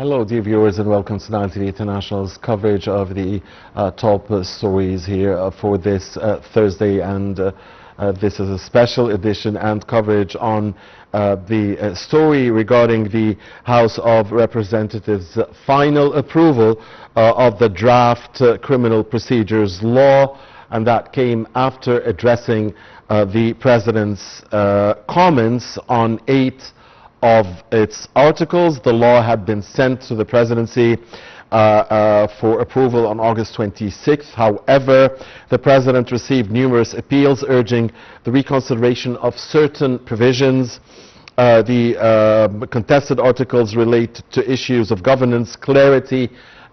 Hello, dear viewers, and welcome to Nile TV International's coverage of the top stories here for this Thursday. And this is a special edition and coverage on the story regarding the House of Representatives' final approval of the draft criminal procedures law, and that came after addressing the President's comments on 8 of its articles. The law had been sent to the Presidency for approval on August 26th. However, the President received numerous appeals urging the reconsideration of certain provisions. The contested articles relate to issues of governance, clarity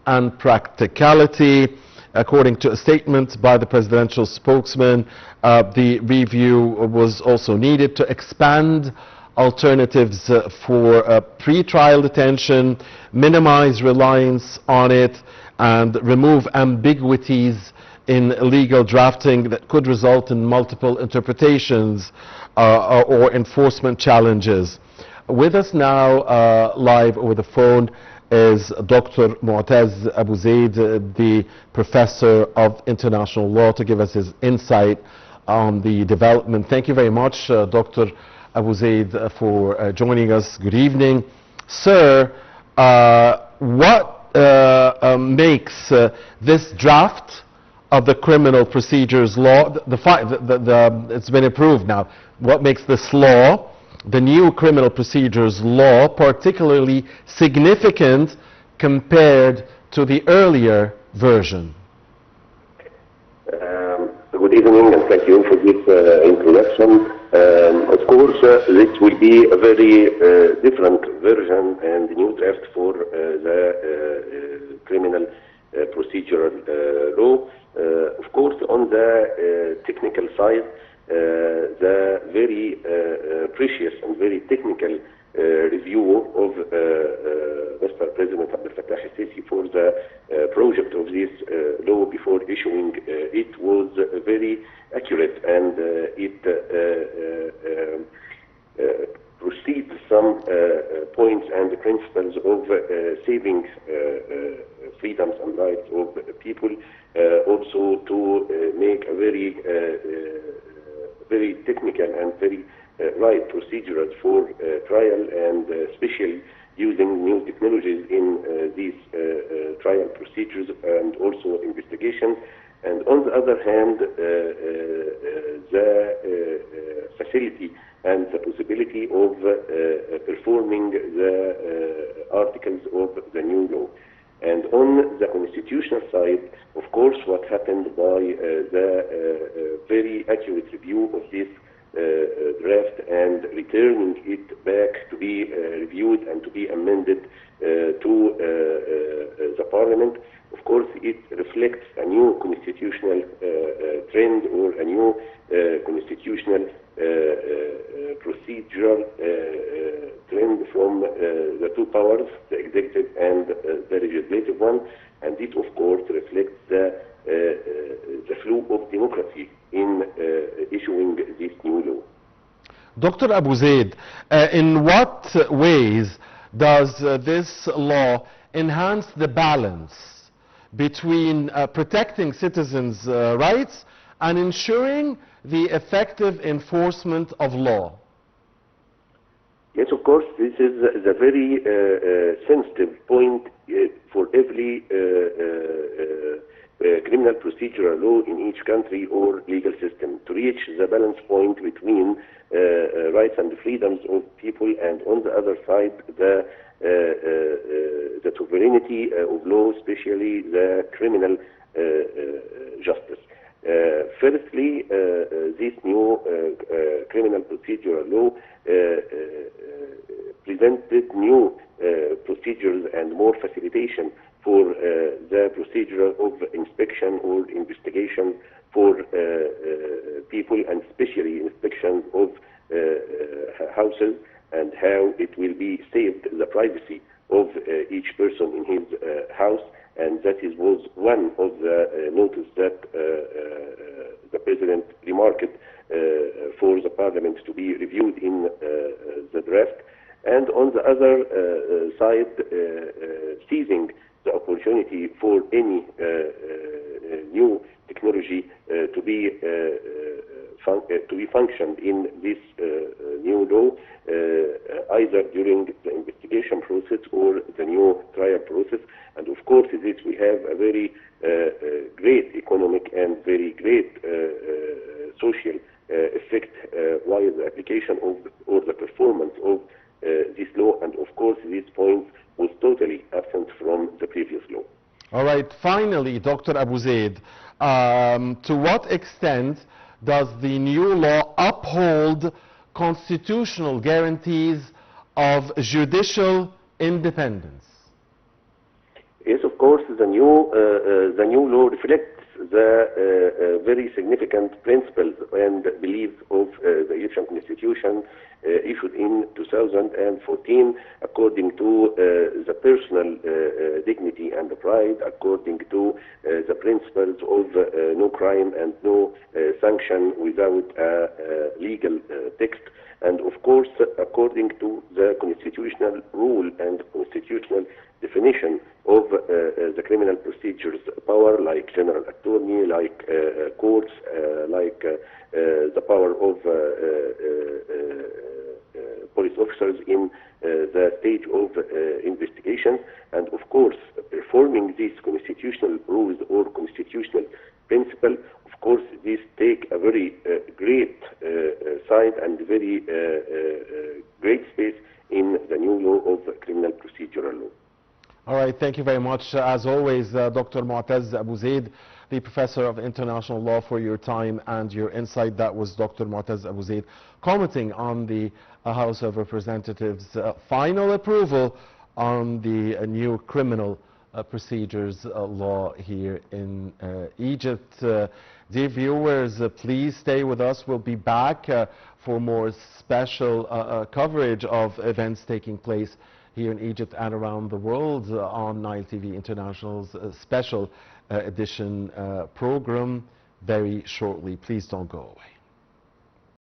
and practicality. According to a statement by the presidential spokesman, the review was also needed to expand alternatives for pre-trial detention, minimize reliance on it, and remove ambiguities in legal drafting that could result in multiple interpretations or enforcement challenges. With us now, live over the phone, is Dr. Moataz Abu Zeid, the Professor of International Law, to give us his insight on the development. Thank you very much, Dr. Abu Zeid, for joining us. Good evening. Sir, what makes this draft of the criminal procedures law, it's been approved now, what makes this law, the new criminal procedures law, particularly significant compared to the earlier version? Good evening, and thank you for this introduction. Of course, this will be a very different version and new draft for the criminal procedural law. Of course, on the technical side, the very precious and very technical review of Mr. President Abdel Fattah al-Sisi for the project of this law before issuing it was very accurate, and it proceeds some points and principles of saving freedoms and rights of people, also to make a very technical and very right procedures for trial, and especially using new technologies in these trial procedures and also investigation. And on the other hand, the facility and the possibility of performing the articles of the new law. And on the constitutional side, of course, what happened by the very accurate review of this draft and returning it back to be reviewed and to be amended to the Parliament, of course, it reflects a new constitutional trend or a new constitutional procedural trend from the two powers, the executive and the legislative one, and it, of course, reflects the flow of democracy in issuing this new law. Dr. Abu Zeid, in what ways does this law enhance the balance between protecting citizens' rights and ensuring the effective enforcement of law? Yes, of course, this is the very sensitive point for every criminal procedural law in each country or legal system, to reach the balance point between rights and freedoms of people, and on the other side the sovereignty of law, especially the criminal justice. Firstly, this new criminal procedural law presented new procedures and more facilitation for the procedure of inspection or investigation for people, and especially inspection of houses, and how it will be saved the privacy of each person in his house. And that was one of the notice that the President remarked for the Parliament to be reviewed in the draft. and on the other side, seizing the opportunity for any new technology to be functioned in this new law, either during the investigation process or the new trial process. And of course, this we have a very great economic and very great social effect while the application of or the performance of this law. And of course, this point was totally absent from the previous law. All right. Finally, Dr. Abu Zeid, to what extent does the new law uphold constitutional guarantees of judicial independence? Yes, of course, the new law reflects the very significant principles and beliefs of the Egyptian Constitution issued in 2014, according to the personal dignity and pride, according to the principles of no crime and no sanction without a legal text, and of course, according to the constitutional rule and constitutional definition of the criminal procedures power, like general attorney, like courts, like the power of police officers in the stage of investigation. And of course, performing these constitutional rules or constitutional principle, of course, these take a very great side and very great space in the new law of criminal procedural law. All right, thank you very much. As always, Dr. Moataz Abu Zeid, the Professor of International Law, for your time and your insight. That was Dr. Moataz Abu Zeid commenting on the House of Representatives' final approval on the new criminal procedures law here in Egypt. Dear viewers, please stay with us. We'll be back for more special coverage of events taking place here in Egypt and around the world on Nile TV International's special edition program very shortly. Please don't go away.